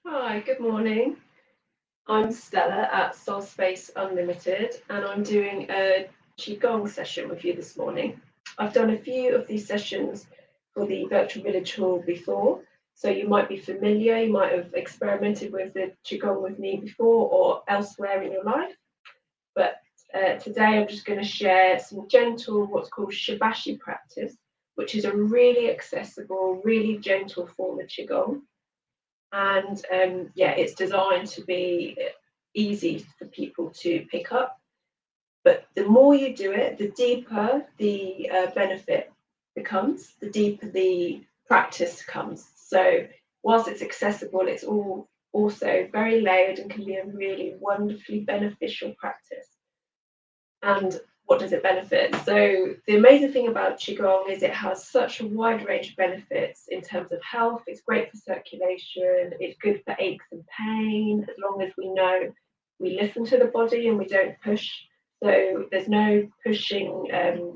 Hi, good morning. I'm Stella at Soul Space Unlimited, and I'm doing a Qigong session with you this morning. I've done a few of these sessions for the virtual village hall before, so you might be familiar, you might have experimented with the Qigong with me before or elsewhere in your life. But today I'm just going to share some gentle, what's called Shibashi practice, which is a really accessible, really gentle form of Qigong. And yeah, it's designed to be easy for people to pick up. But the more you do it, the deeper the benefit becomes, the deeper the practice comes. So whilst it's accessible, it's all also very layered and can be a really wonderfully beneficial practice. And what does it benefit? So the amazing thing about Qigong is it has such a wide range of benefits in terms of health. It's great for circulation, it's good for aches and pain, as long as we know we listen to the body and we don't push. So there's no pushing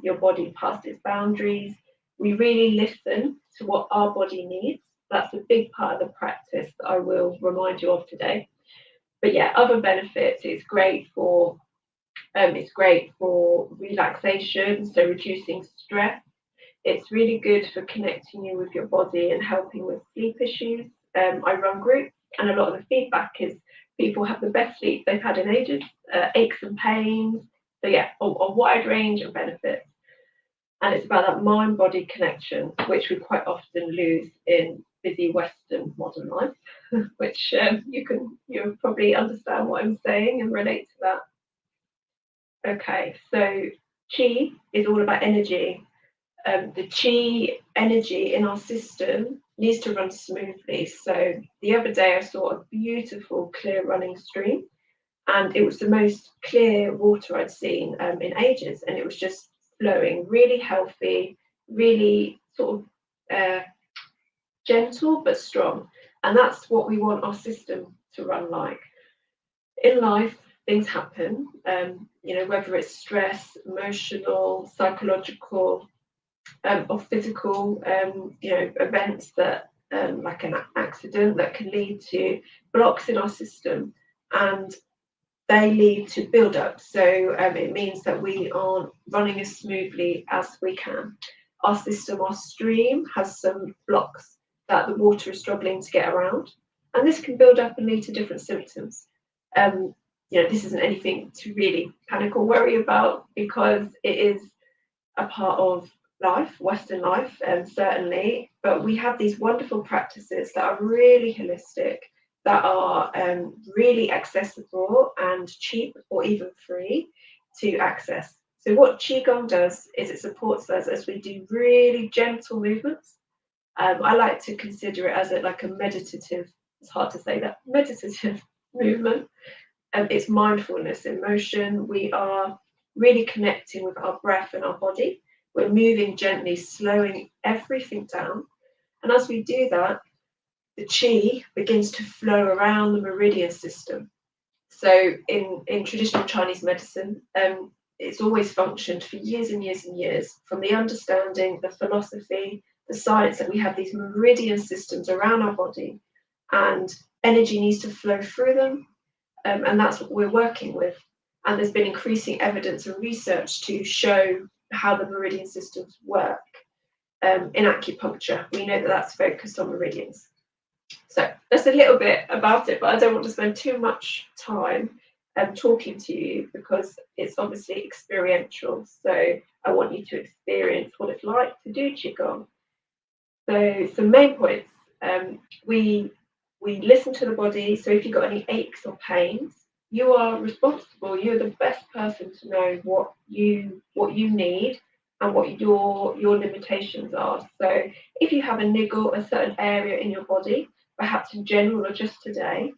your body past its boundaries. We really listen to what our body needs. That's a big part of the practice that I will remind you of today. But yeah, other benefits, it's great for relaxation, so reducing stress. It's really good for connecting you with your body and helping with sleep issues. I run groups, and a lot of the feedback is people have the best sleep they've had in ages, aches and pains. So, yeah, a wide range of benefits. And it's about that mind body connection, which we quite often lose in busy Western modern life, which you probably understand what I'm saying and relate to that. Okay, so chi is all about energy. The chi energy in our system needs to run smoothly. So the other day I saw a beautiful, clear running stream, and it was the most clear water I'd seen in ages, and it was just flowing, really healthy, really sort of gentle but strong. And that's what we want our system to run like. In life, things happen, whether it's stress, emotional, psychological, or physical, events that, like an accident, that can lead to blocks in our system, and they lead to build up. So it means that we aren't running as smoothly as we can. Our system, our stream, has some blocks that the water is struggling to get around, and this can build up and lead to different symptoms. Um, this isn't anything to really panic or worry about because it is a part of life, Western life, certainly. But we have these wonderful practices that are really holistic, that are really accessible and cheap or even free to access. So, what Qigong does is it supports us as we do really gentle movements. I like to consider it as like a meditative, it's hard to say that, meditative movement. It's mindfulness in motion. We are really connecting with our breath and our body. We're moving gently, slowing everything down. And as we do that, the chi begins to flow around the meridian system. So in traditional Chinese medicine, it's always functioned for years and years and years from the understanding, the philosophy, the science that we have these meridian systems around our body, and energy needs to flow through them, and that's what we're working with. And there's been increasing evidence and research to show how the meridian systems work. In acupuncture, we know that that's focused on meridians. So that's a little bit about it, but I don't want to spend too much time talking to you because it's obviously experiential. So I want you to experience what it's like to do Qigong. So some main points. We listen to the body. So if you've got any aches or pains, you are responsible. You're the best person to know what you need and what your limitations are. So if you have a niggle, a certain area in your body, perhaps in general or just today,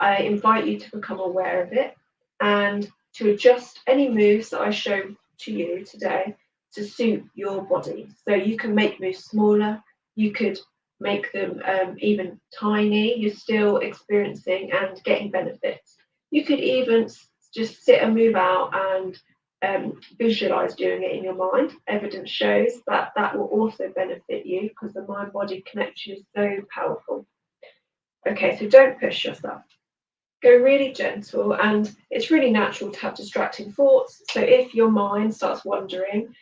I invite you to become aware of it and to adjust any moves that I show to you today to suit your body. So you can make moves smaller, you could make them even tiny, you're still experiencing and getting benefits. You could even just sit and move out and visualize doing it in your mind. Evidence shows that that will also benefit you because the mind body connection is so powerful. Okay, so don't push yourself. Go really gentle, and it's really natural to have distracting thoughts. So if your mind starts wandering,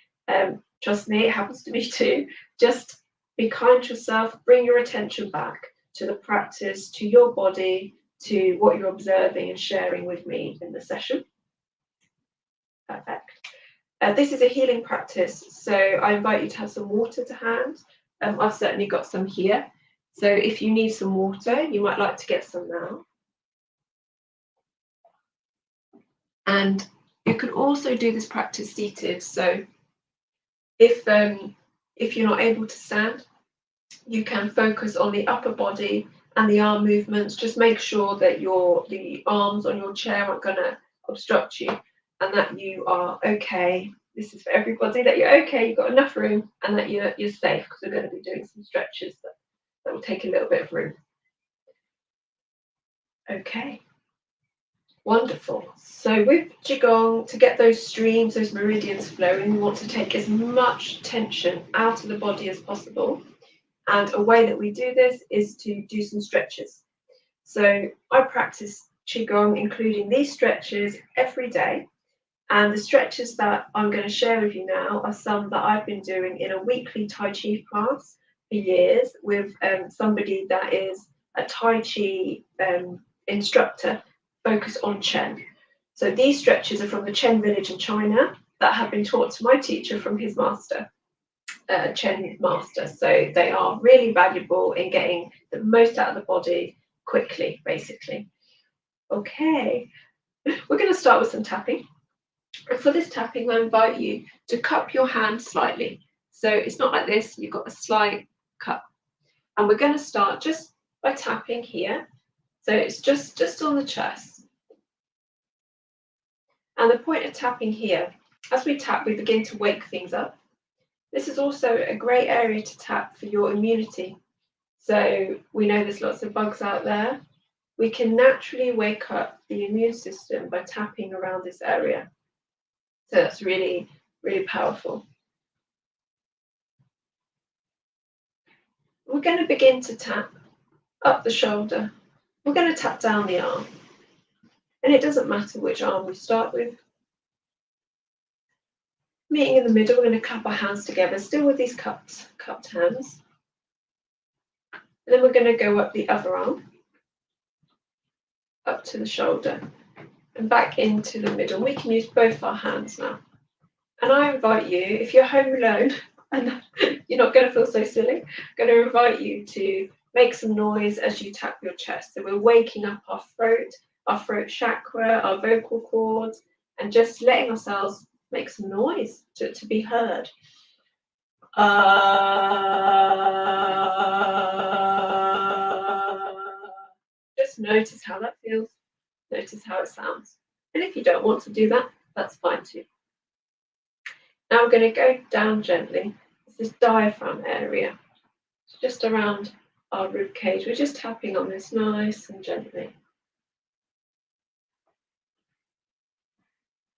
trust me, it happens to me too. Just be kind to yourself, bring your attention back to the practice, to your body, to what you're observing and sharing with me in the session. Perfect. This is a healing practice, so I invite you to have some water to hand. I've certainly got some here. So if you need some water, you might like to get some now. And you can also do this practice seated. So if you're not able to stand, you can focus on the upper body and the arm movements. Just make sure that the arms on your chair aren't going to obstruct you, and that you are okay. This is for everybody, that you're okay, you've got enough room, and that you're safe, because we're going to be doing some stretches that will take a little bit of room. Okay. Wonderful. So with Qigong, to get those streams, those meridians flowing, we want to take as much tension out of the body as possible. And a way that we do this is to do some stretches. So I practice Qigong, including these stretches, every day. And the stretches that I'm going to share with you now are some that I've been doing in a weekly Tai Chi class for years with somebody that is a Tai Chi instructor focused on Chen. So these stretches are from the Chen village in China that have been taught to my teacher from his master, Chen master. So they are really valuable in getting the most out of the body quickly, basically. Okay, we're going to start with some tapping. And for this tapping, I invite you to cup your hand slightly. So it's not like this, you've got a slight cup. And we're going to start just by tapping here. So it's just on the chest. And the point of tapping here, as we tap, we begin to wake things up. This is also a great area to tap for your immunity. So we know there's lots of bugs out there. We can naturally wake up the immune system by tapping around this area. So that's really, really powerful. We're going to begin to tap up the shoulder. We're going to tap down the arm. And it doesn't matter which arm we start with. Meeting in the middle, we're going to clap our hands together, still with these cupped hands. And then we're going to go up the other arm, up to the shoulder, and back into the middle. We can use both our hands now. And I invite you, if you're home alone, and you're not going to feel so silly, I'm going to invite you to make some noise as you tap your chest. So we're waking up our throat chakra, our vocal cords, and just letting ourselves make some noise to be heard. Just notice how that feels. Notice how it sounds. And if you don't want to do that, that's fine too. Now we're going to go down gently. This diaphragm area, just around our rib cage. We're just tapping on this nice and gently.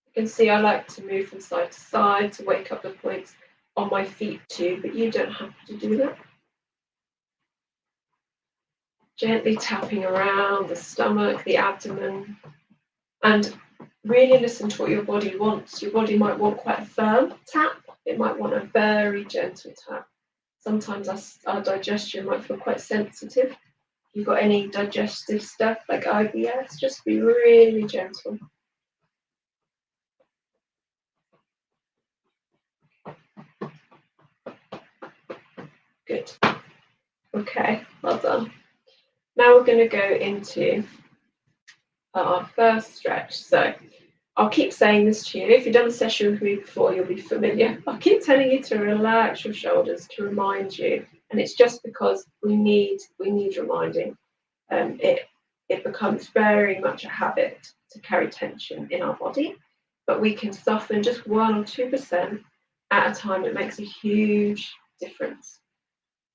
You can see I like to move from side to side to wake up the points on my feet too, but you don't have to do that. Gently tapping around the stomach, the abdomen, and really listen to what your body wants. Your body might want quite a firm tap. It might want a very gentle tap. Sometimes our digestion might feel quite sensitive. If you've got any digestive stuff like IBS, just be really gentle. Good. Okay, well done. Now we're going to go into our first stretch. So I'll keep saying this to you. If you've done a session with me before, you'll be familiar. I'll keep telling you to relax your shoulders to remind you. And it's just because we need reminding. It becomes very much a habit to carry tension in our body, but we can soften just 1 or 2% at a time. It makes a huge difference.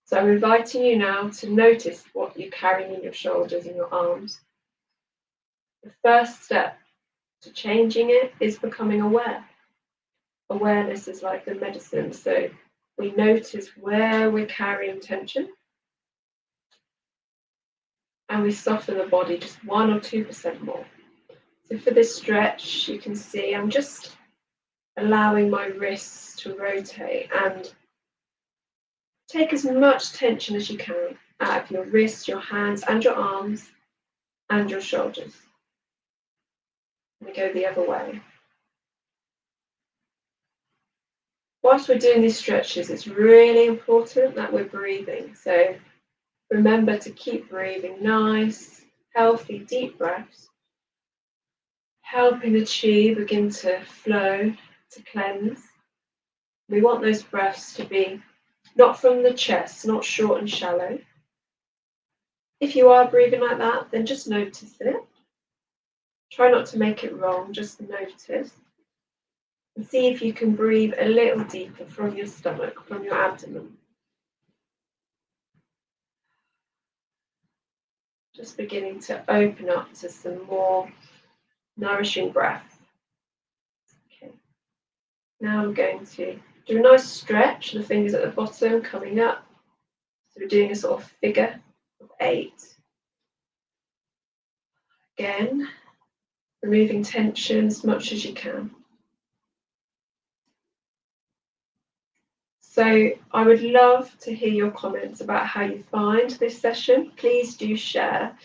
So I'm inviting you now to notice what you're carrying in your shoulders and your arms. The first step to changing it is becoming aware. Awareness is like the medicine. So we notice where we're carrying tension. and we soften the body just 1 or 2% more. So for this stretch, you can see I'm just allowing my wrists to rotate and take as much tension as you can out of your wrists, your hands and your arms and your shoulders. And we go the other way. Whilst we're doing these stretches, it's really important that we're breathing. So remember to keep breathing nice, healthy, deep breaths, helping the chi begin to flow, to cleanse. We want those breaths to be not from the chest, not short and shallow. If you are breathing like that, then just notice it. Try not to make it wrong, just notice. And see if you can breathe a little deeper from your stomach, from your abdomen. Just beginning to open up to some more nourishing breath. Okay. Now I'm going to do a nice stretch, the fingers at the bottom coming up. So we're doing a sort of figure of 8. Again, removing tension as much as you can. So I would love to hear your comments about how you find this session. Please do share,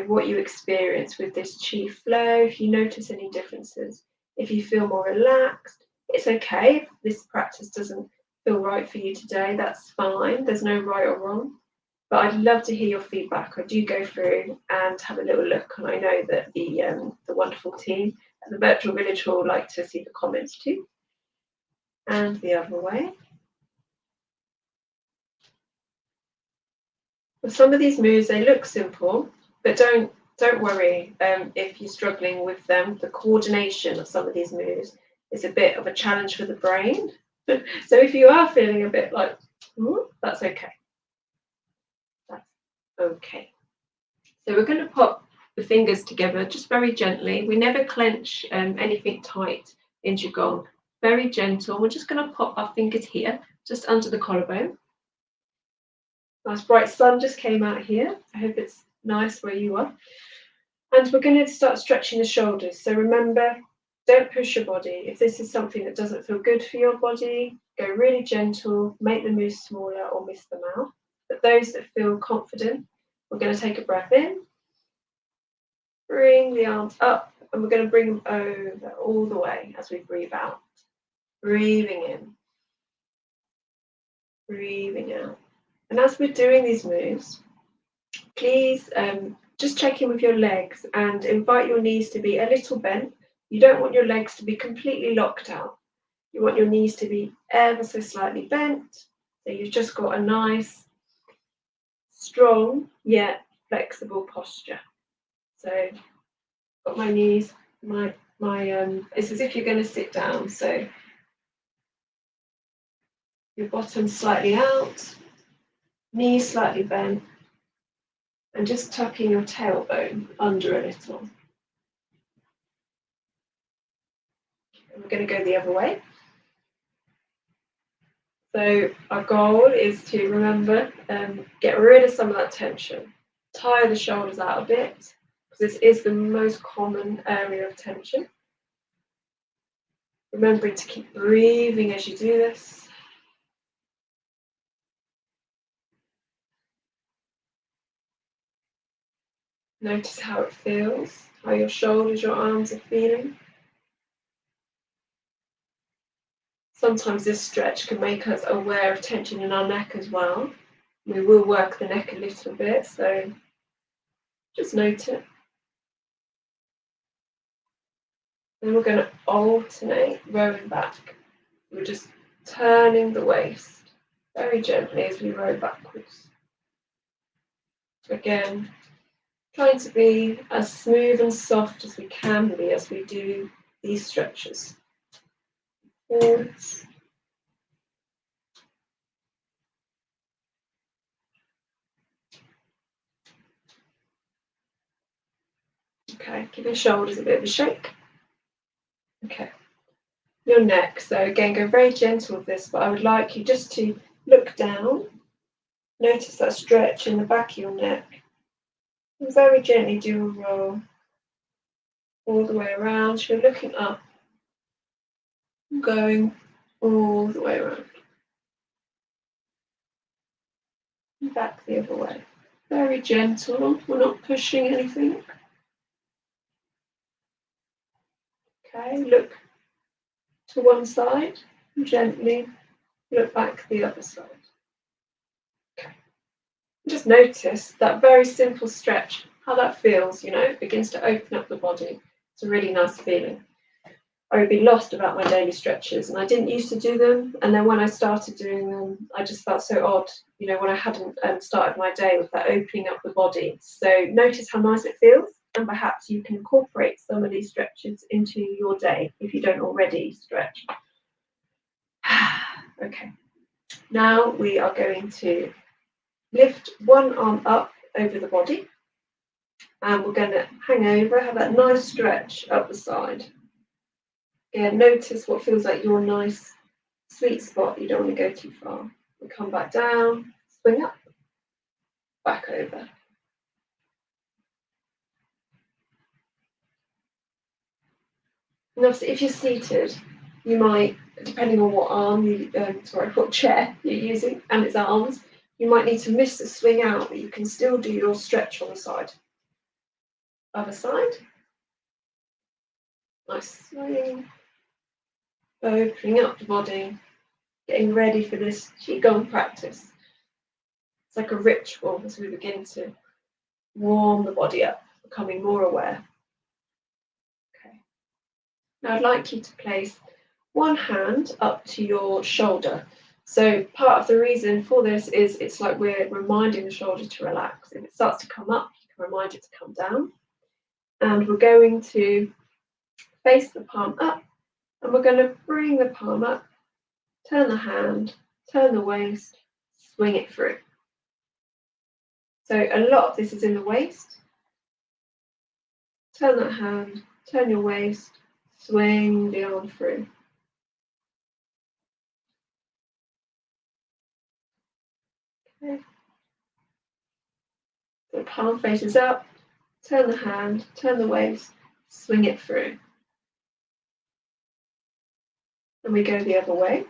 what you experience with this chi flow, if you notice any differences. If you feel more relaxed, it's okay. If this practice doesn't feel right for you today, that's fine. There's no right or wrong. But I'd love to hear your feedback. I do go through and have a little look, and I know that the wonderful team at the Virtual Village Hall like to see the comments too. And the other way. Well, some of these moves, they look simple, but don't worry if you're struggling with them. The coordination of some of these moves is a bit of a challenge for the brain. So if you are feeling a bit like, that's okay. That's okay. So we're going to pop the fingers together just very gently. We never clench anything tight in Qigong. Very gentle. We're just going to pop our fingers here, just under the collarbone. Nice bright sun just came out here. I hope it's nice where you are. And we're going to start stretching the shoulders. So remember, don't push your body. If this is something that doesn't feel good for your body, go really gentle, make the moves smaller or miss them out. But those that feel confident, we're going to take a breath in, bring the arms up, and we're going to bring them over all the way as we breathe out. Breathing in, breathing out. And as we're doing these moves, please just check in with your legs and invite your knees to be a little bent. You don't want your legs to be completely locked out. You want your knees to be ever so slightly bent. So you've just got a nice, strong, yet flexible posture. So got my knees, it's as if you're going to sit down. So your bottom slightly out, knees slightly bent, and just tucking your tailbone under a little. And we're going to go the other way. So our goal is to remember, get rid of some of that tension. Tire the shoulders out a bit, because this is the most common area of tension. Remembering to keep breathing as you do this. Notice how it feels, how your shoulders, your arms are feeling. Sometimes this stretch can make us aware of tension in our neck as well. We will work the neck a little bit, so just note it. Then we're going to alternate rowing back. We're just turning the waist very gently as we row backwards. Again, trying to be as smooth and soft as we can be as we do these stretches. Forwards. Okay, give your shoulders a bit of a shake. Okay, your neck. So again, go very gentle with this, but I would like you just to look down Notice that stretch in the back of your neck. And very gently do a roll all the way around. So you're looking up, going all the way around. And back the other way. Very gentle. We're not pushing anything. Okay, look to one side. Gently look back the other side. Okay. Just notice that very simple stretch, how that feels, it begins to open up the body. It's a really nice feeling. I would be lost about my daily stretches, and I didn't used to do them. And then when I started doing them, I just felt so odd, when I hadn't started my day with that opening up the body. So notice how nice it feels, and perhaps you can incorporate some of these stretches into your day if you don't already stretch. Okay, now we are going to lift one arm up over the body, and we're going to hang over, have that nice stretch up the side. Again, notice what feels like your nice sweet spot. You don't want to go too far. We'll come back down, swing up, back over. And obviously, if you're seated, you might, depending on what arm what chair you're using and its arms, you might need to miss the swing out, but you can still do your stretch on the side. Other side. Nice swing. Opening up the body, getting ready for this Qigong practice. It's like a ritual as we begin to warm the body up, becoming more aware. Okay. Now I'd like you to place one hand up to your shoulder. So part of the reason for this is it's like we're reminding the shoulder to relax. If it starts to come up, you can remind it to come down. And we're going to face the palm up, and we're going to bring the palm up, turn the hand, turn the waist, swing it through. So a lot of this is in the waist. Turn that hand, turn your waist, swing the arm through. Okay. The palm faces up, turn the hand, turn the waist, swing it through. And we go the other way.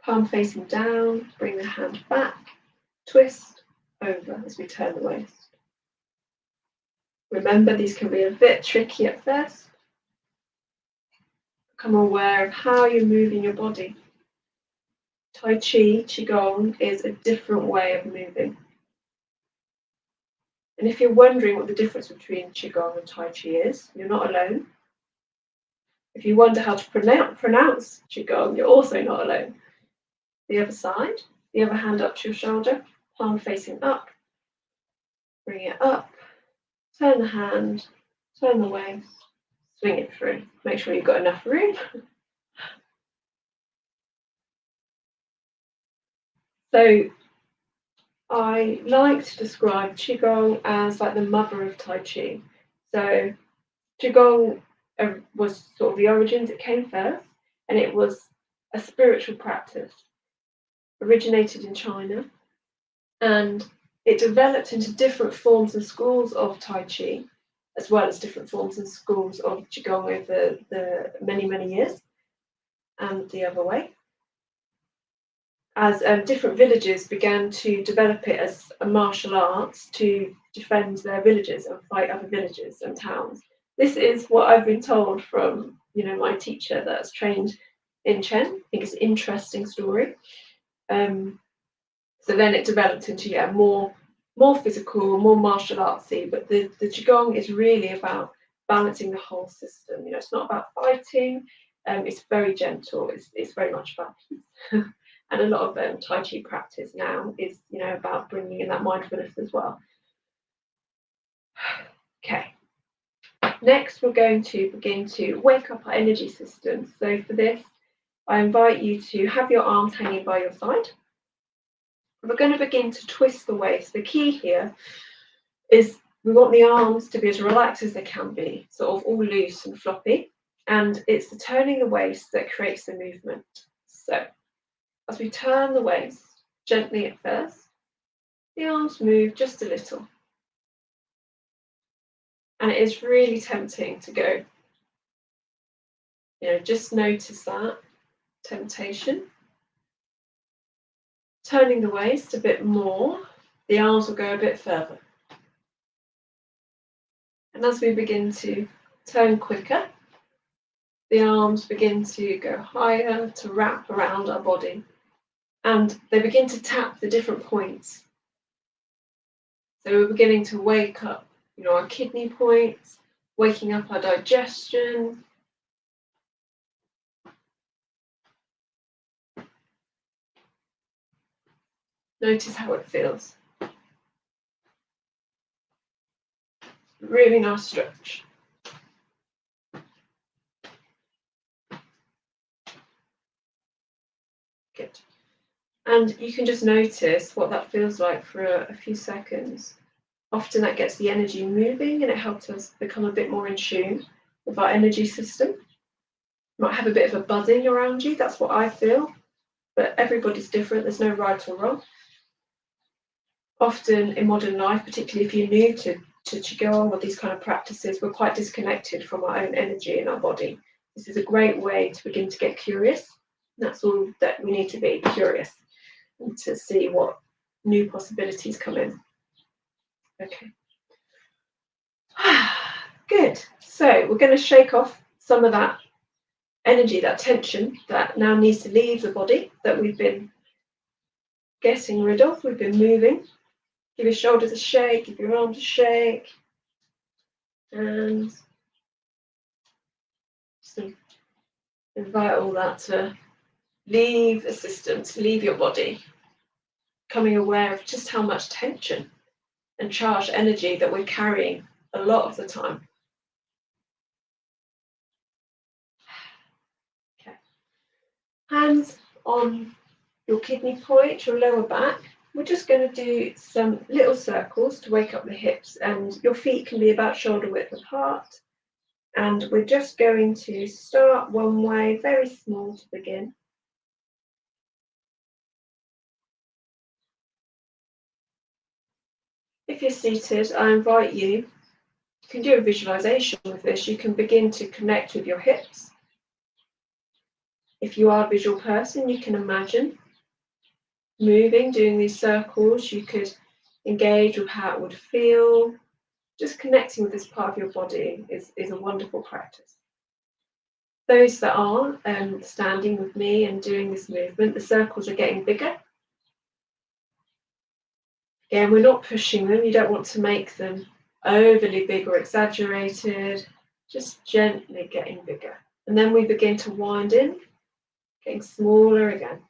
Palm facing down, bring the hand back, twist over as we turn the waist. Remember, these can be a bit tricky at first. Become aware of how you're moving your body. Tai Chi, Qigong, is a different way of moving. And if you're wondering what the difference between Qigong and Tai Chi is, you're not alone. If you wonder how to pronounce Qigong, you're also not alone. The other side, the other hand up to your shoulder, palm facing up. Bring it up, turn the hand, turn the waist, swing it through. Make sure you've got enough room. So I like to describe Qigong as like the mother of Tai Chi. So Qigong was sort of the origins, it came first, and it was a spiritual practice, originated in China, and it developed into different forms and schools of Tai Chi, as well as different forms and schools of Qigong over the many, many years, and the other way. As different villages began to develop it as a martial arts to defend their villages and fight other villages and towns. This is what I've been told from my teacher that's trained in Chen. I think it's an interesting story. So then it developed into more physical, more martial artsy. But the Qigong is really about balancing the whole system. It's not about fighting. It's very gentle. It's very much about peace. And a lot of Tai Chi practice now is, about bringing in that mindfulness as well. Okay. Next, we're going to begin to wake up our energy system. So for this, I invite you to have your arms hanging by your side. We're going to begin to twist the waist. The key here is we want the arms to be as relaxed as they can be, sort of all loose and floppy. And it's the turning the waist that creates the movement. So as we turn the waist, gently at first, the arms move just a little. And it is really tempting to go, just notice that temptation. Turning the waist a bit more, the arms will go a bit further. And as we begin to turn quicker, the arms begin to go higher, to wrap around our body. And they begin to tap the different points. So we're beginning to wake up, our kidney points, waking up our digestion. Notice how it feels. Really nice stretch. Good. And you can just notice what that feels like for a few seconds. Often that gets the energy moving and it helps us become a bit more in tune with our energy system. You might have a bit of a buzzing around you, that's what I feel, but everybody's different, there's no right or wrong. Often in modern life, particularly if you're new to Qigong or these kind of practices, we're quite disconnected from our own energy in our body. This is a great way to begin to get curious. That's all that we need to be, curious, and to see what new possibilities come in. Okay. Good. So we're going to shake off some of that energy, that tension that now needs to leave the body that we've been getting rid of, we've been moving. Give your shoulders a shake, give your arms a shake, and just invite all that to leave the system, to leave your body, becoming aware of just how much tension and charged energy that we're carrying a lot of the time. Okay. Hands on your kidney point, your lower back. We're just going to do some little circles to wake up the hips, and your feet can be about shoulder width apart. And we're just going to start one way, very small to begin. If you're seated, I invite you, you can do a visualization with this. You can begin to connect with your hips. If you are a visual person, you can imagine moving, doing these circles. You could engage with how it would feel. Just connecting with this part of your body is a wonderful practice. Those that are standing with me and doing this movement, the circles are getting bigger. Again, we're not pushing them. You don't want to make them overly big or exaggerated, just gently getting bigger. And then we begin to wind in, getting smaller again.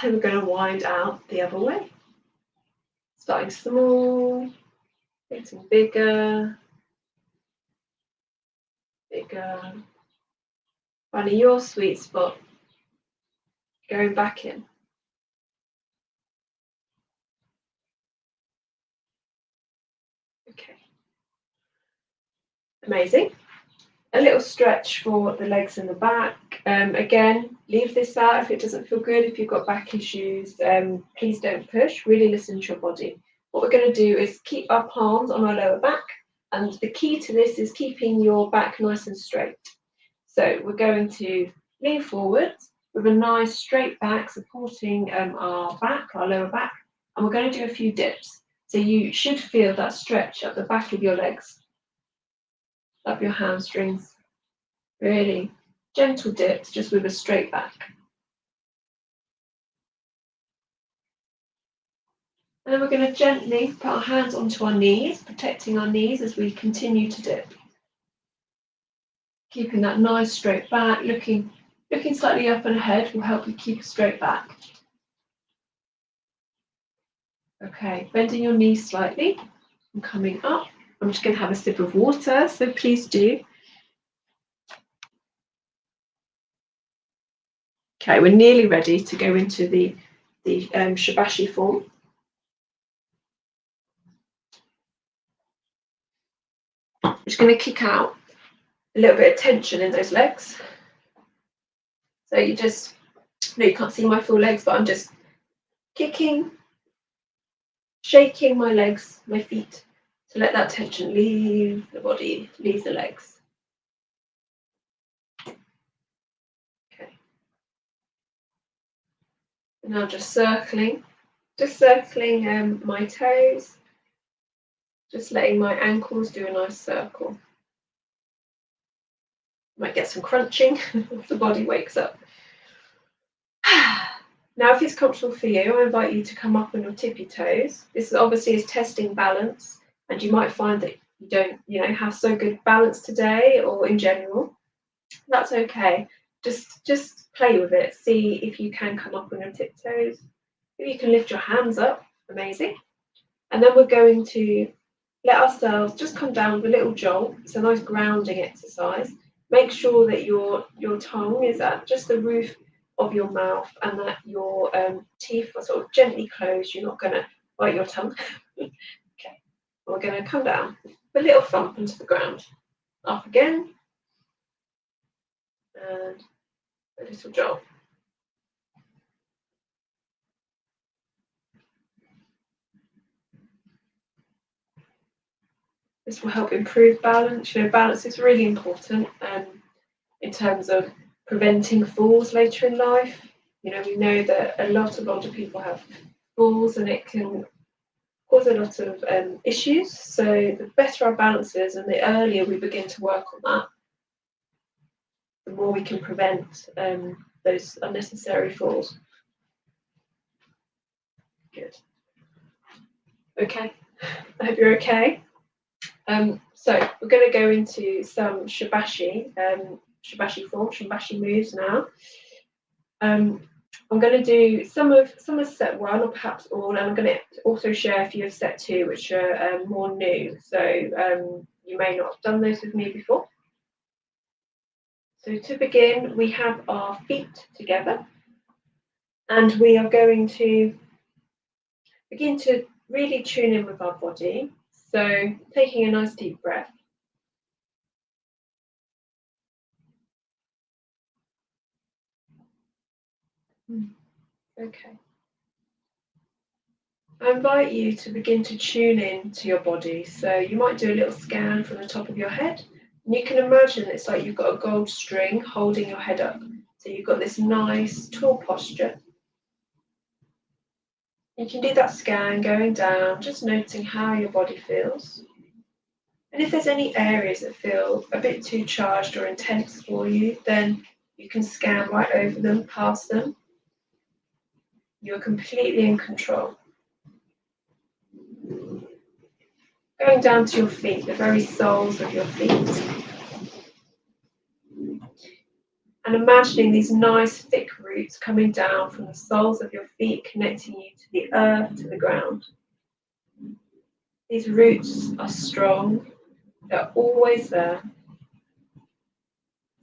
And we're going to wind out the other way. Starting small, getting bigger, bigger. Finding your sweet spot, going back in. Okay. Amazing. A little stretch for the legs and the back. Again, leave this out if it doesn't feel good. If you've got back issues, please don't push. Really listen to your body. What we're going to do is keep our palms on our lower back. And the key to this is keeping your back nice and straight. So we're going to lean forward with a nice straight back, supporting our back, our lower back. And we're going to do a few dips. So you should feel that stretch at the back of your legs, up your hamstrings. Really gentle dips, just with a straight back. And then we're going to gently put our hands onto our knees, protecting our knees as we continue to dip. Keeping that nice straight back, looking slightly up and ahead will help you keep a straight back. Okay, bending your knees slightly and coming up. I'm just going to have a sip of water, so please do. Okay, we're nearly ready to go into the Shibashi form. I'm just going to kick out a little bit of tension in those legs. So you just, no, you can't see my full legs, but I'm just kicking, shaking my legs, my feet, to let that tension leave the body, leave the legs. Okay. And now just circling my toes, just letting my ankles do a nice circle. Might get some crunching if the body wakes up. Now, if it's comfortable for you, I invite you to come up on your tippy toes. This obviously is testing balance, and you might find that you don't, have so good balance today or in general. That's okay. Just play with it. See if you can come up on your tiptoes. If you can lift your hands up, amazing. And then we're going to let ourselves just come down with a little jolt. It's a nice grounding exercise. Make sure that your tongue is at just the roof of your mouth and that your teeth are sort of gently closed. You're not going to bite your tongue. Okay. We're going to come down with a little thump into the ground. Up again. And a little jolt. This will help improve balance. Balance is really important in terms of preventing falls later in life. We know that a lot of older people have falls and it can cause a lot of issues. So the better our balance is and the earlier we begin to work on that, the more we can prevent those unnecessary falls. Good. Okay, I hope you're okay. So we're going to go into some shibashi form, shibashi moves now. I'm going to do some of set 1 or perhaps all, and I'm going to also share a few of set 2, which are more new. So you may not have done those with me before. So to begin, we have our feet together, and we are going to begin to really tune in with our body. So taking a nice deep breath. Okay. I invite you to begin to tune in to your body. So you might do a little scan from the top of your head. And you can imagine it's like you've got a gold string holding your head up. So you've got this nice tall posture. You can do that scan going down, just noting how your body feels. And if there's any areas that feel a bit too charged or intense for you, then you can scan right over them, past them. You're completely in control. Going down to your feet, the very soles of your feet. And imagining these nice thick roots coming down from the soles of your feet, connecting you to the earth, to the ground. These roots are strong, they're always there.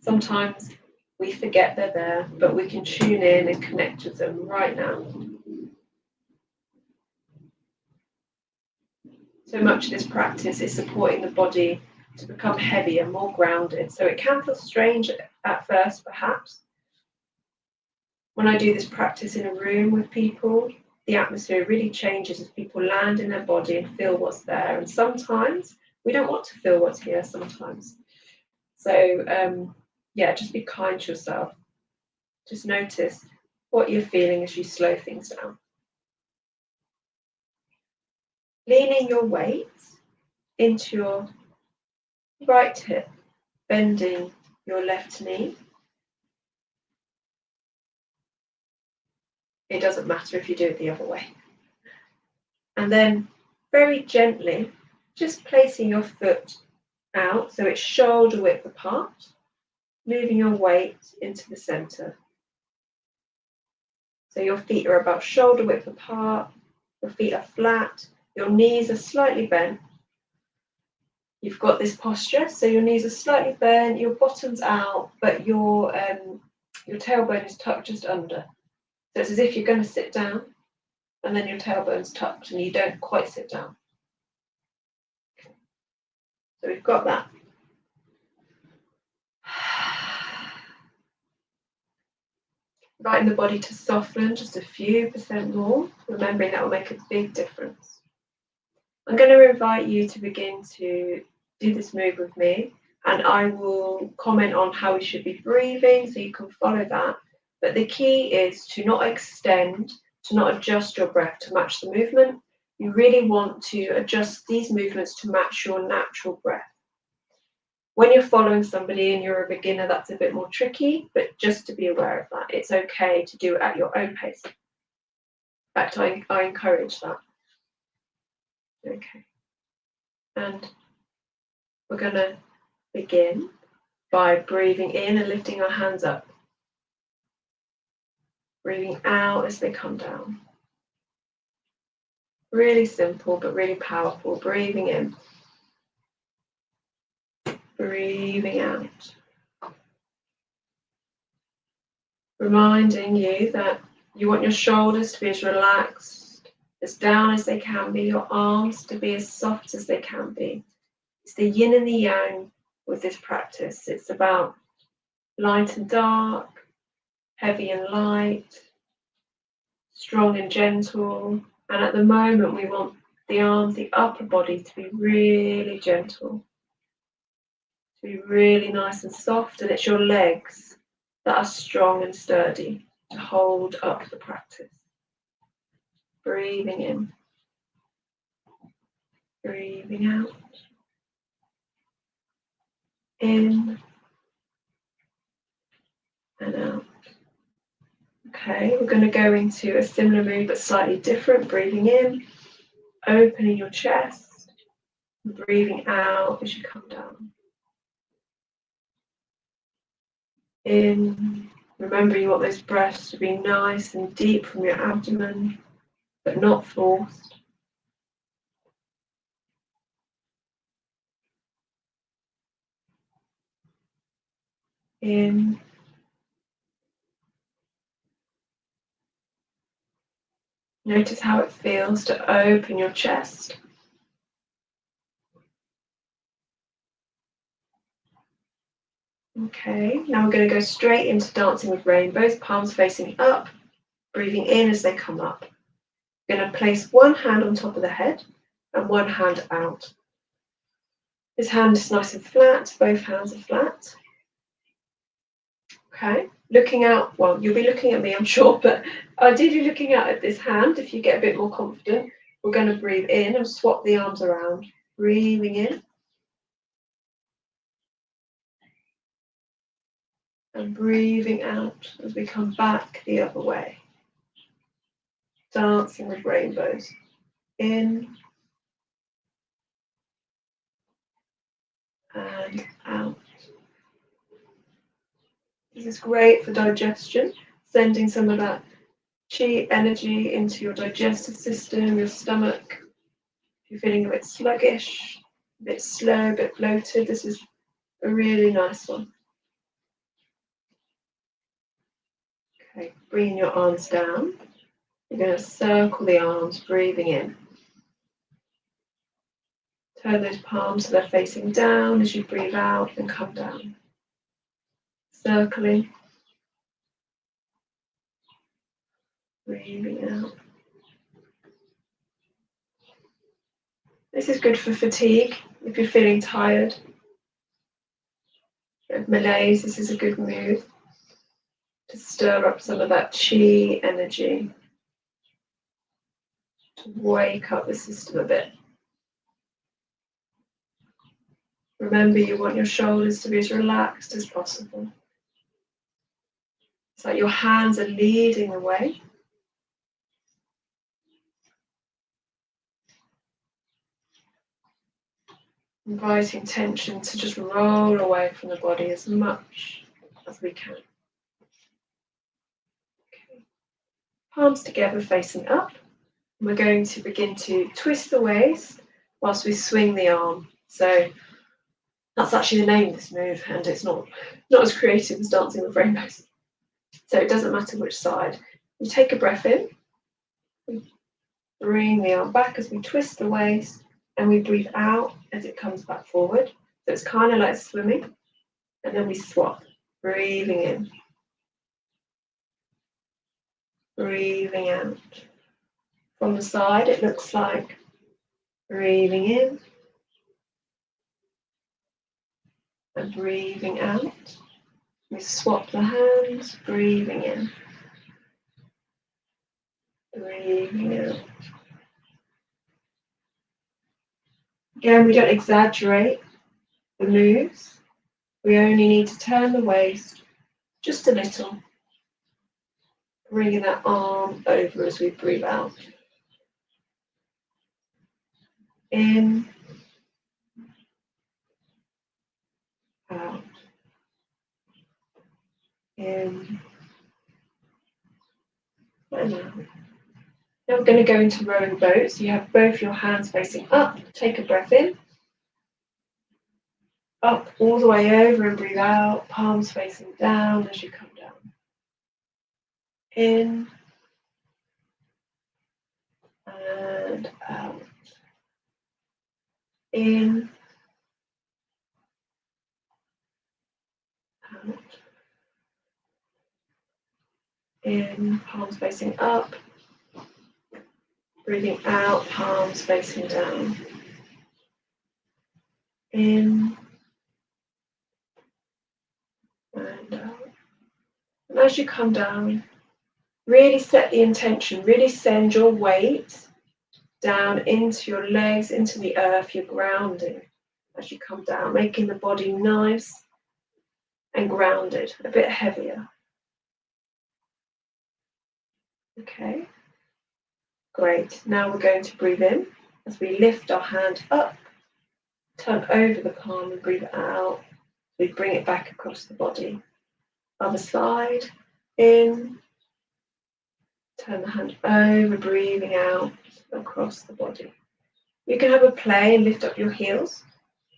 Sometimes we forget they're there, but we can tune in and connect with them right now. So much of this practice is supporting the body to become heavier, more grounded. So it can feel strange at first, perhaps. When I do this practice in a room with people, the atmosphere really changes as people land in their body and feel what's there. And sometimes we don't want to feel what's here sometimes. So, just be kind to yourself. Just notice what you're feeling as you slow things down. Leaning your weight into your right hip, bending your left knee. It doesn't matter if you do it the other way. And then very gently, just placing your foot out so it's shoulder width apart, moving your weight into the center. So your feet are about shoulder width apart, your feet are flat, your knees are slightly bent. You've got this posture, so your knees are slightly bent, your bottom's out, but your tailbone is tucked just under. So it's as if you're going to sit down, and then your tailbone's tucked, and you don't quite sit down. So we've got that. Inviting the body to soften just a few percent more, remembering that will make a big difference. I'm going to invite you to begin to do this move with me, and I will comment on how we should be breathing so you can follow that. But the key is to not extend, to not adjust your breath to match the movement. You really want to adjust these movements to match your natural breath. When you're following somebody and you're a beginner, that's a bit more tricky, but just to be aware of that. It's okay to do it at your own pace. In fact, I encourage that. Okay. And we're going to begin by breathing in and lifting our hands up. Breathing out as they come down. Really simple, but really powerful. Breathing in. Breathing out. Reminding you that you want your shoulders to be as relaxed, as down as they can be, your arms to be as soft as they can be. It's the yin and the yang with this practice. It's about light and dark, heavy and light, strong and gentle. And at the moment, we want the arms, the upper body to be really gentle, to be really nice and soft. And it's your legs that are strong and sturdy to hold up the practice. Breathing in, breathing out. In and out. Okay, we're going to go into a similar move but slightly different. Breathing in, opening your chest, and breathing out as you come down. In, remember you want those breaths to be nice and deep from your abdomen, but not forced. In. Notice how it feels to open your chest. Okay, now we're going to go straight into dancing with rainbows, palms facing up, breathing in as they come up. We're going to place one hand on top of the head and one hand out. This hand is nice and flat, both hands are flat. Okay, looking out, well, you'll be looking at me, I'm sure, but ideally looking out at this hand, if you get a bit more confident, we're going to breathe in and swap the arms around. Breathing in. And breathing out as we come back the other way. Dancing with rainbows. In and out. This is great for digestion, sending some of that chi energy into your digestive system, your stomach. If you're feeling a bit sluggish, a bit slow, a bit bloated, this is a really nice one. Okay, bringing your arms down. You're going to circle the arms, breathing in. Turn those palms so they're facing down as you breathe out and come down. Circling. Breathing out. This is good for fatigue. If you're feeling tired, malaise, this is a good move to stir up some of that chi energy, to wake up the system a bit. Remember, you want your shoulders to be as relaxed as possible. It's like your hands are leading the way. Inviting tension to just roll away from the body as much as we can. Okay. Palms together facing up. And we're going to begin to twist the waist whilst we swing the arm. So that's actually the name of this move, and it's not as creative as dancing with rainbows. So it doesn't matter which side. We take a breath in, we bring the arm back as we twist the waist, and we breathe out as it comes back forward. So it's kind of like swimming, and then we swap, breathing in. breathing out. From the side, it looks like breathing in and breathing out. We swap the hands, breathing in, breathing out. Again, we don't exaggerate the moves. We only need to turn the waist just a little, bringing that arm over as we breathe out. In, out, in, and out. Now we're going to go into rowing boat. So you have both your hands facing up. Take a breath in. Up all the way over and breathe out. Palms facing down as you come down. In and out. In, out. In, palms facing up. Breathing out, palms facing down. In and out. And as you come down, really set the intention, really send your weight down into your legs, into the earth. You're grounding as you come down, making the body nice and grounded, a bit heavier. Okay, great. Now we're going to breathe in as we lift our hand up, turn over the palm and breathe out. We bring it back across the body. Other side, in, turn the hand over, breathing out across the body. You can have a play and lift up your heels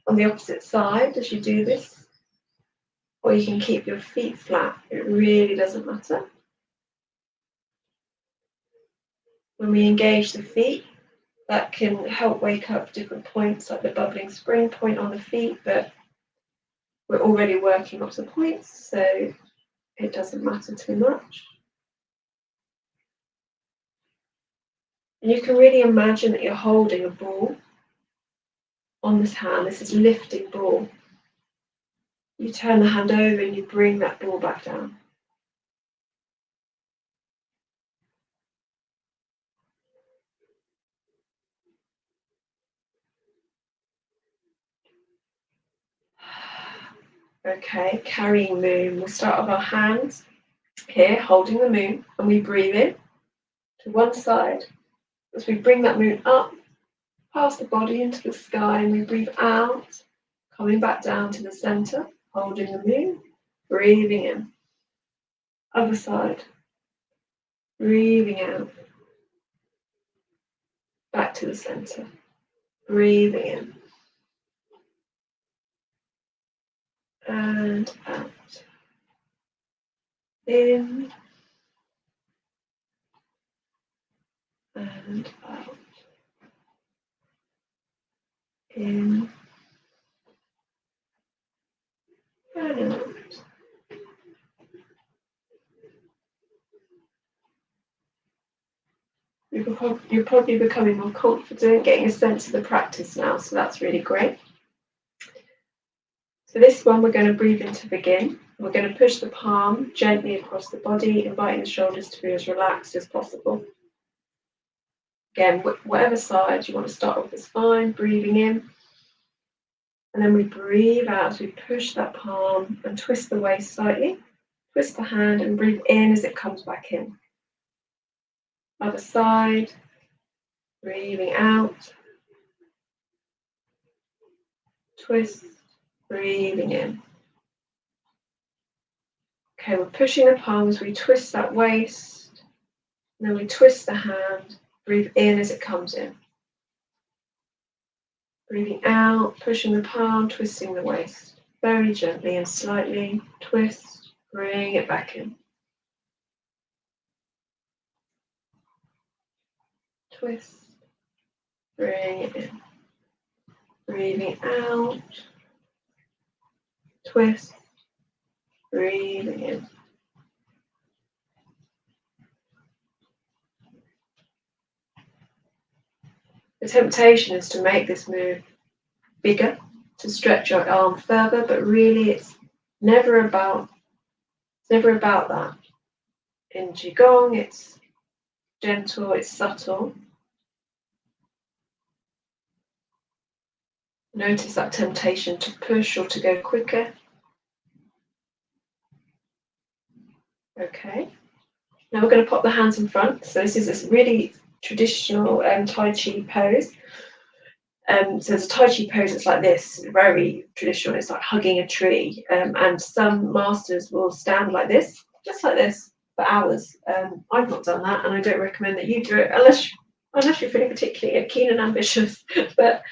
on the opposite side as you do this, or you can keep your feet flat. It really doesn't matter. When we engage the feet, that can help wake up different points, like the bubbling spring point on the feet, but we're already working up the points, so it doesn't matter too much. And you can really imagine that you're holding a ball on this hand. This is lifting ball. You turn the hand over and you bring that ball back down. Okay, carrying moon. We'll start with our hands here, holding the moon, and we breathe in to one side as we bring that moon up past the body into the sky, and we breathe out, coming back down to the center, holding the moon, breathing in. Other side, breathing out, back to the center, breathing in and out. In and out. In and out. You're probably becoming more confident, getting a sense of the practice now, so that's really great. So this one we're going to breathe in to begin. We're going to push the palm gently across the body, inviting the shoulders to be as relaxed as possible. Again, whatever side you want to start with is fine, breathing in. And then we breathe out as we push that palm and twist the waist slightly. Twist the hand and breathe in as it comes back in. Other side, breathing out. Twist, breathing in. Okay, we're pushing the palms, we twist that waist, and then we twist the hand, breathe in as it comes in. Breathing out, pushing the palm, twisting the waist. Very gently and slightly, twist, bring it back in. Twist, bring it in. Breathing out, twist, breathing in. The temptation is to make this move bigger, to stretch your arm further, but really it's never about that. In Qigong, it's gentle, it's subtle. Notice that temptation to push or to go quicker. Okay. Now we're going to pop the hands in front. So this is this really traditional Tai Chi pose. So there's a Tai Chi pose that's like this, very traditional. It's like hugging a tree. And some masters will stand like this, just like this, for hours. I've not done that, and I don't recommend that you do it unless you're feeling particularly keen and ambitious. But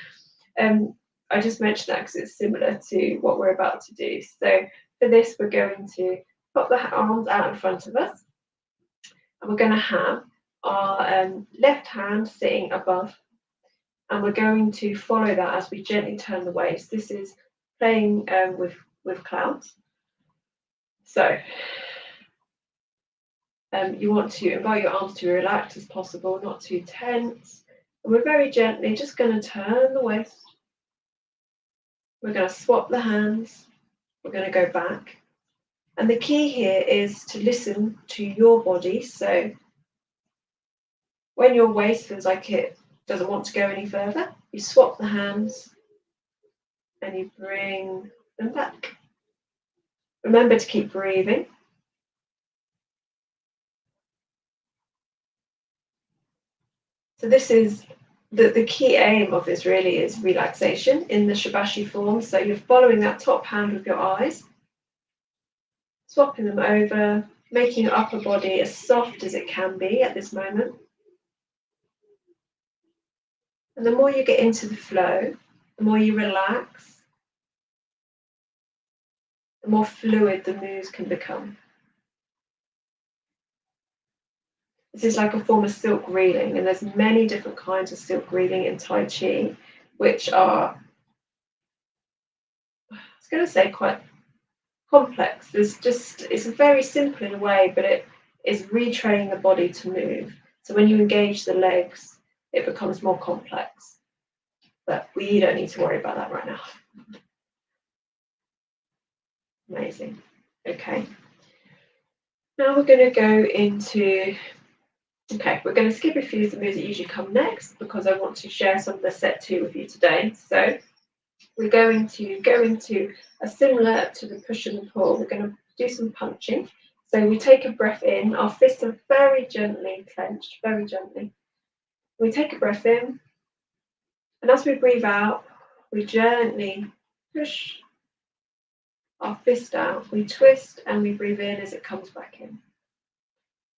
I just mentioned that because it's similar to what we're about to do. So for this, we're going to pop the arms out in front of us, and we're going to have our left hand sitting above, and we're going to follow that as we gently turn the waist. This is playing with clouds. So you want to invite your arms to be relaxed as possible, not too tense. And we're very gently just going to turn the waist. We're going to swap the hands. We're going to go back. And the key here is to listen to your body. So when your waist feels like it doesn't want to go any further, you swap the hands and you bring them back. Remember to keep breathing. So this is the key aim of this really is relaxation in the Shabashi form. So you're following that top hand with your eyes, swapping them over, making your upper body as soft as it can be at this moment. And the more you get into the flow, the more you relax, the more fluid the moves can become. This is like a form of silk reeling, and there's many different kinds of silk reeling in Tai Chi, which are, I was going to say, quite complex. It's very simple in a way, but it is retraining the body to move. So when you engage the legs, it becomes more complex. But we don't need to worry about that right now. Amazing. Okay. Now we're going to go into, we're going to skip a few of the moves that usually come next because I want to share some of the set 2 with you today. So we're going to go into a similar to the push and the pull. We're going to do some punching. So we take a breath in, our fists are very gently clenched, very gently. We take a breath in, and as we breathe out, we gently push our fist out. We twist and we breathe in as it comes back in.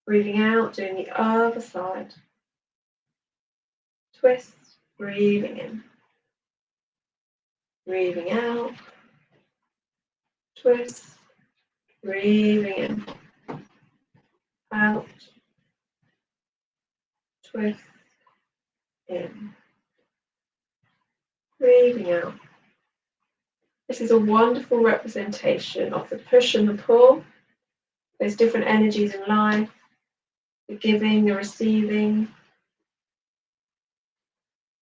Breathing out, doing the other side. Twist, breathing in. Breathing out. Twist, breathing in. Out. Twist, in. Breathing out. This is a wonderful representation of the push and the pull. There's different energies in life, the giving, the receiving.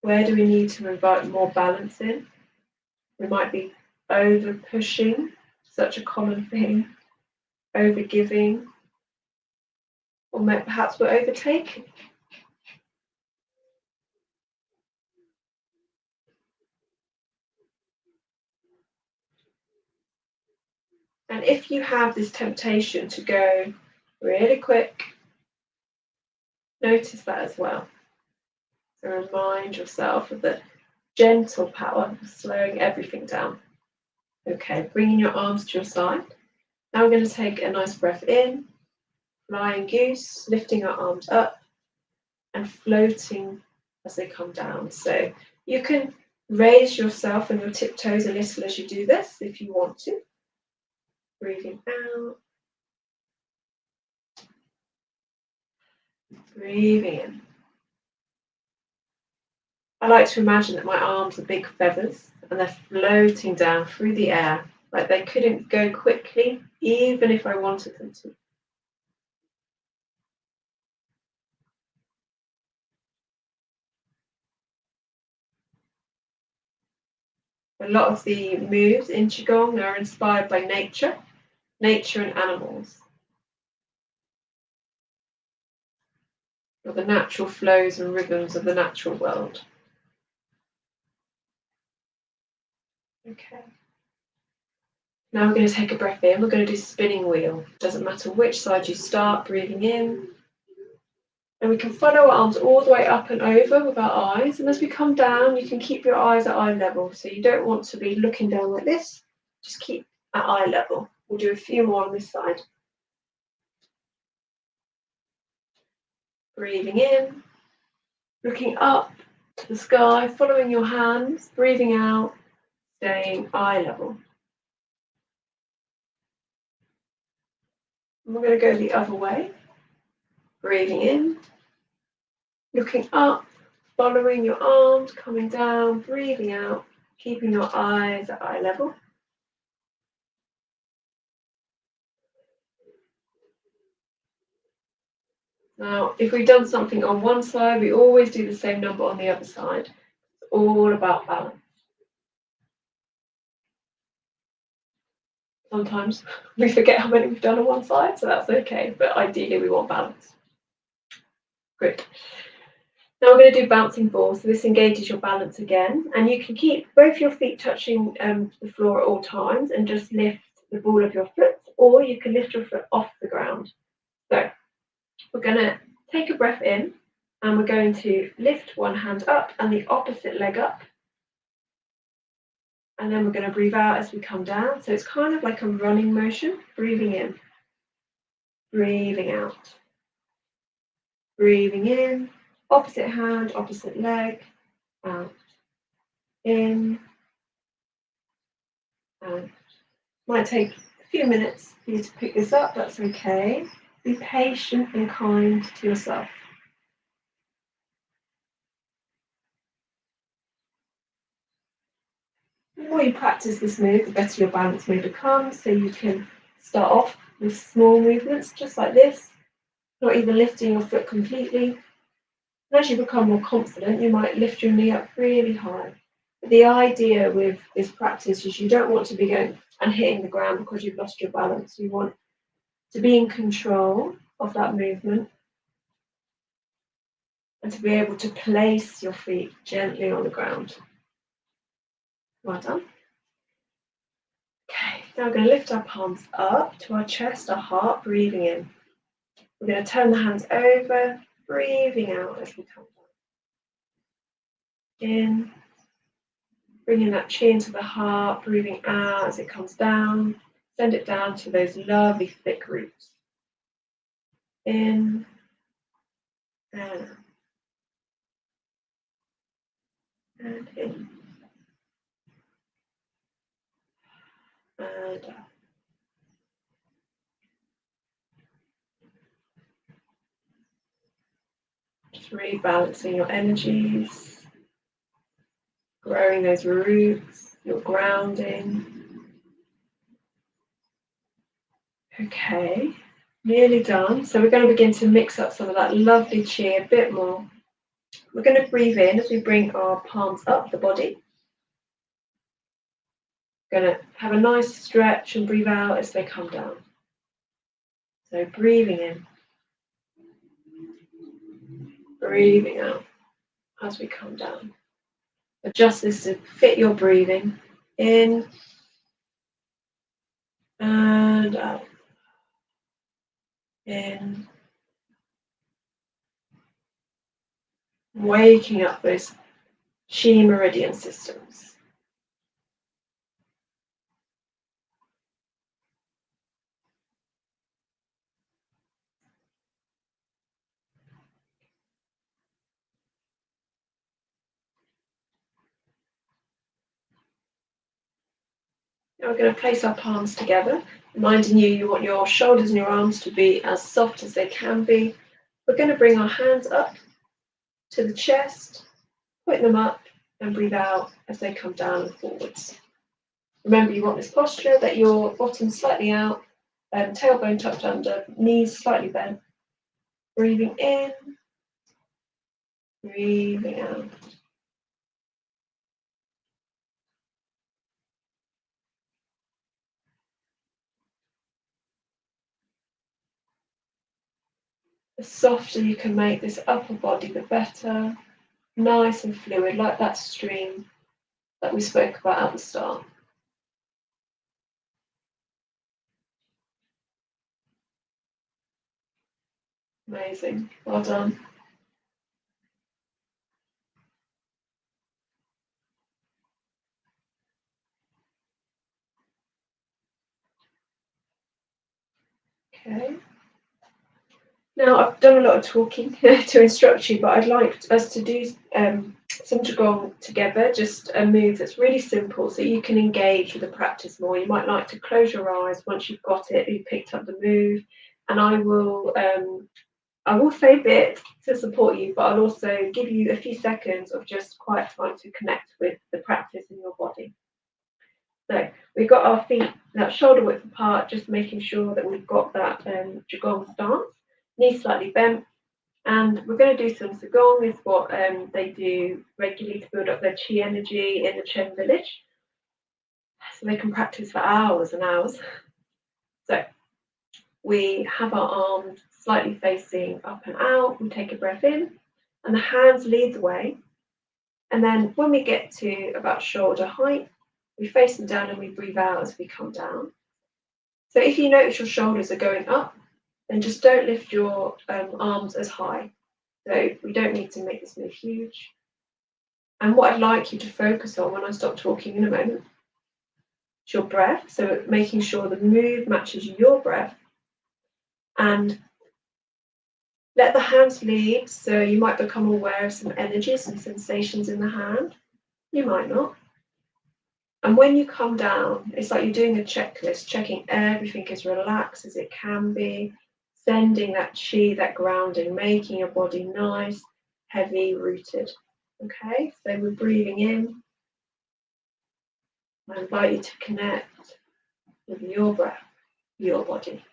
Where do we need to invite more balance in? We might be over pushing, such a common thing, over giving, or perhaps we're overtaking. And if you have this temptation to go really quick, notice that as well. So remind yourself of the gentle power of slowing everything down. Okay, bringing your arms to your side. Now we're going to take a nice breath in, flying goose, lifting our arms up and floating as they come down. So you can raise yourself on your tiptoes a little as you do this if you want to. Breathing out. Breathing in. I like to imagine that my arms are big feathers and they're floating down through the air, like they couldn't go quickly, even if I wanted them to. A lot of the moves in Qigong are inspired by nature and animals, or the natural flows and rhythms of the natural world. Okay. Now we're going to take a breath in. We're going to do spinning wheel. Doesn't matter which side you start, breathing in. And we can follow our arms all the way up and over with our eyes. And as we come down, you can keep your eyes at eye level. So you don't want to be looking down like this. Just keep at eye level. We'll do a few more on this side. Breathing in, looking up to the sky, following your hands, breathing out, staying eye level. And we're going to go the other way. Breathing in, looking up, following your arms, coming down, breathing out, keeping your eyes at eye level. Now, if we've done something on one side, we always do the same number on the other side. It's all about balance. Sometimes we forget how many we've done on one side, so that's okay, but ideally we want balance. Good. Now we're going to do bouncing ball, so this engages your balance again, and you can keep both your feet touching the floor at all times and just lift the ball of your foot, or you can lift your foot off the ground. So we're going to take a breath in, and we're going to lift one hand up and the opposite leg up. And then we're going to breathe out as we come down. So it's kind of like a running motion. Breathing in, breathing out. Breathing in, opposite hand, opposite leg, out. In, out. Might take a few minutes for you to pick this up, that's okay. Be patient and kind to yourself. The more you practice this move, the better your balance may become. So you can start off with small movements, just like this, not even lifting your foot completely. And as you become more confident, you might lift your knee up really high. But the idea with this practice is you don't want to be going and hitting the ground because you've lost your balance. You want to be in control of that movement and to be able to place your feet gently on the ground. Well done. Okay, now we're going to lift our palms up to our chest, our heart, breathing in. We're going to turn the hands over, breathing out as we come down. In, bringing that chin to the heart, breathing out as it comes down. Send it down to those lovely thick roots. In, and in. And out. Just rebalancing your energies, growing those roots, your grounding. Okay, nearly done. So we're going to begin to mix up some of that lovely chi a bit more. We're going to breathe in as we bring our palms up the body. We're going to have a nice stretch and breathe out as they come down. So breathing in, breathing out as we come down. Adjust this to fit your breathing in and out. In, waking up those chi meridian systems. Now we're going to place our palms together, reminding you want your shoulders and your arms to be as soft as they can be. We're going to bring our hands up to the chest, point them up and breathe out as they come down and forwards. Remember, you want this posture that your bottom slightly out, tailbone tucked under, knees slightly bent. Breathing in, breathing out. The softer you can make this upper body, the better. Nice and fluid, like that stream that we spoke about at the start. Amazing. Well done. Okay. Now, I've done a lot of talking to instruct you, but I'd like us to do some Gong together, just a move that's really simple so you can engage with the practice more. You might like to close your eyes once you've got it, you've picked up the move, and I will say a bit to support you, but I'll also give you a few seconds of just quiet time to connect with the practice in your body. So we've got our feet that shoulder width apart, just making sure that we've got that Qigong stance, knees slightly bent, and we're going to do some Gong, is what they do regularly to build up their chi energy in the Chen village, so they can practice for hours and hours. So we have our arms slightly facing up and out, we take a breath in, and the hands lead the way, and then when we get to about shoulder height, we face them down and we breathe out as we come down. So if you notice your shoulders are going up, then just don't lift your arms as high. So we don't need to make this move huge. And what I'd like you to focus on when I stop talking in a moment is your breath. So making sure the move matches your breath. And let the hands lead. So you might become aware of some energy, some sensations in the hand. You might not. And when you come down, it's like you're doing a checklist, checking everything is relaxed as it can be, sending that chi, that grounding, making your body nice, heavy, rooted. Okay, so we're breathing in. I invite you to connect with your breath, your body.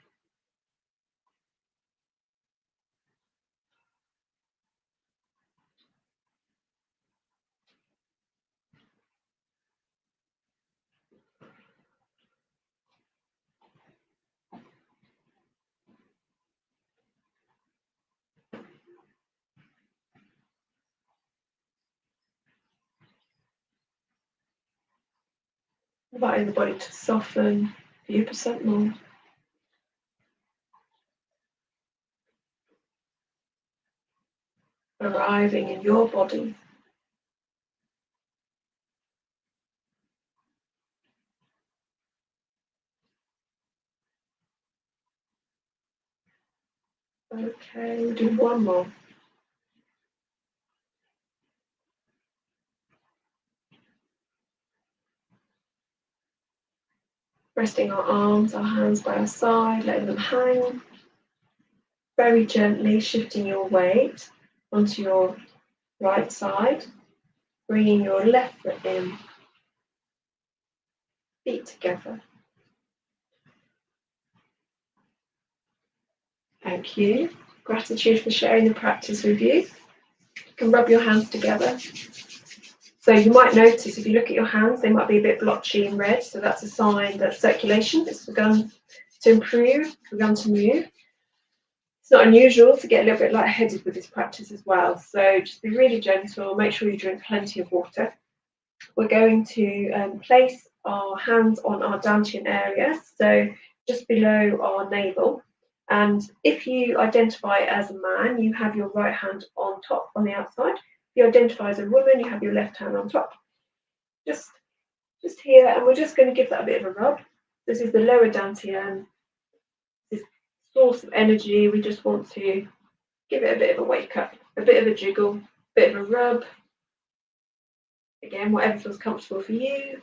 Inviting the body to soften a few percent more. Arriving in your body. Okay, we'll do one more. Resting our arms, our hands by our side, letting them hang. Very gently shifting your weight onto your right side, bringing your left foot in, feet together. Thank you. Gratitude for sharing the practice with you. You can rub your hands together. So you might notice if you look at your hands, they might be a bit blotchy and red. So that's a sign that circulation has begun to improve, begun to move. It's not unusual to get a little bit lightheaded with this practice as well. So just be really gentle. Make sure you drink plenty of water. We're going to place our hands on our dantian area, so just below our navel. And if you identify as a man, you have your right hand on top on the outside. If you identify as a woman, you have your left hand on top. Just here, and we're just going to give that a bit of a rub. This is the lower dantian, this source of energy. We just want to give it a bit of a wake up, a bit of a jiggle, a bit of a rub. Again, whatever feels comfortable for you.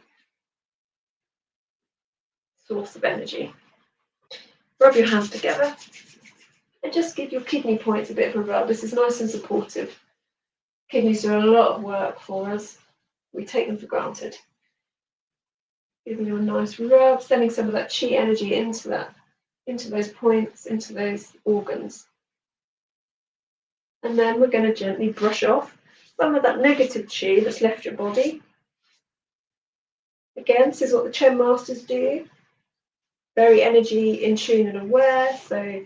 Source of energy. Rub your hands together and just give your kidney points a bit of a rub. This is nice and supportive. Kidneys do a lot of work for us. We take them for granted. Giving you a nice rub, sending some of that chi energy into those points, into those organs. And then we're going to gently brush off some of that negative chi that's left your body. Again, this is what the Chen masters do. Very energy in tune and aware, so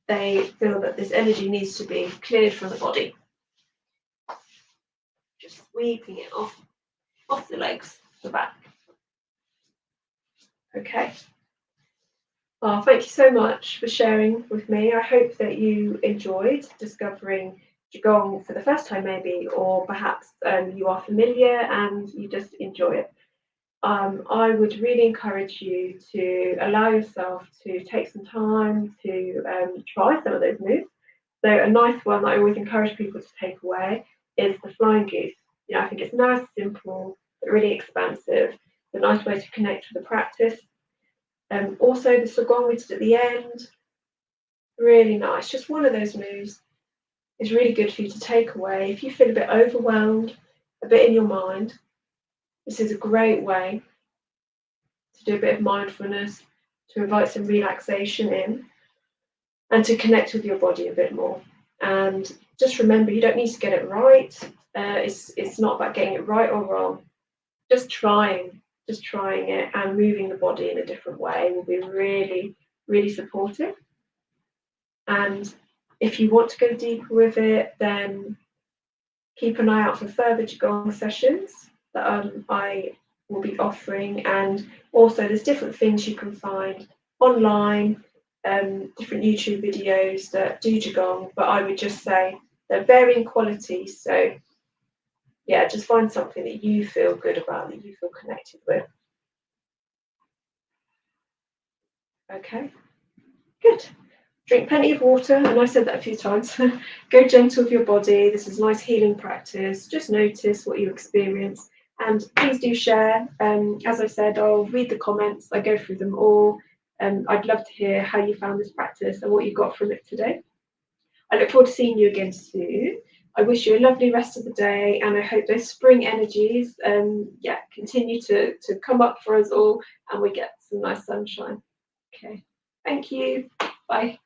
they feel that this energy needs to be cleared from the body. Just sweeping it off the legs, the back. Okay. Well, thank you so much for sharing with me. I hope that you enjoyed discovering Gong for the first time, maybe, or perhaps you are familiar and you just enjoy it. I would really encourage you to allow yourself to take some time to try some of those moves. So a nice one that I always encourage people to take away is the flying goose. I think it's nice, simple, but really expansive. It's a nice way to connect with the practice. Also, the Gong we did at the end, really nice. Just one of those moves is really good for you to take away. If you feel a bit overwhelmed, a bit in your mind, this is a great way to do a bit of mindfulness, to invite some relaxation in, and to connect with your body a bit more. And just remember, you don't need to get it right. It's not about getting it right or wrong. Just trying it and moving the body in a different way will be really, really supportive. And if you want to go deeper with it, then keep an eye out for further Qigong sessions that I will be offering. And also, there's different things you can find online, different YouTube videos that do Qigong, but I would just say they're varying quality. So, yeah, just find something that you feel good about, that you feel connected with. Okay, good. Drink plenty of water, and I said that a few times. Go gentle with your body. This is nice healing practice. Just notice what you experience, and please do share. As I said, I'll read the comments. I go through them all, and I'd love to hear how you found this practice and what you got from it today. I look forward to seeing you again soon. I wish you a lovely rest of the day, and I hope those spring energies, continue to come up for us all, and we get some nice sunshine. Okay, thank you. Bye.